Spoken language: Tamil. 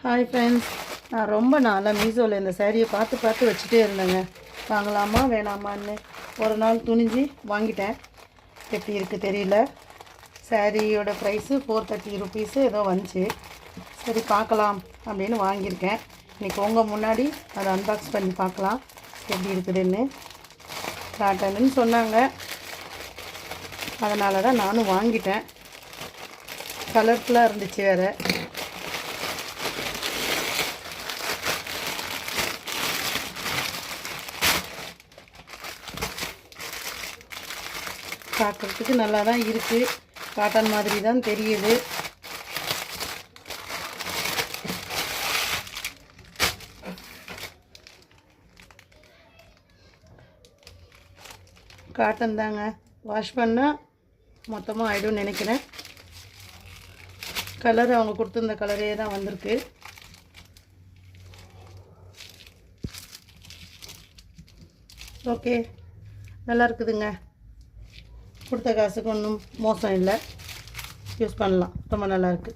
ஹாய் ஃப்ரெண்ட்ஸ், நான் ரொம்ப நாளாக மீஷோவில் இந்த சேரீயை பார்த்து வச்சுட்டே இருந்தேங்க. வாங்கலாமா வேணாமான்னு ஒரு நாள் துணிஞ்சு வாங்கிட்டேன். எப்படி இருக்குது தெரியல. சேரீயோட ப்ரைஸு 430 ருபீஸு ஏதோ வந்துச்சு. சரி பார்க்கலாம் அப்படின்னு வாங்கியிருக்கேன். இன்றைக்கி உங்கள் முன்னாடி அதை அன்பாக்ஸ் பண்ணி பார்க்கலாம் எப்படி இருக்குதுன்னு. காட்டணுன்னு சொன்னாங்க, அதனால தான் நானும் வாங்கிட்டேன். கலர்ஃபுல்லாக இருந்துச்சு வேறு. பார்க்குறதுக்கு நல்லா தான் இருக்குது. காட்டன் மாதிரி தான் தெரியுது. காட்டன் தாங்க. வாஷ் பண்ணால் மொத்தமாக ஆகிடும்னு நினைக்கிறேன். கலர் அவங்க கொடுத்துருந்த கலரே தான் வந்திருக்கு. ஓகே, நல்லா இருக்குதுங்க. கொடுத்த காசுக்கு ஒன்றும் மோசம் இல்லை. யூஸ் பண்ணலாம். ரொம்ப நல்லாயிருக்கு.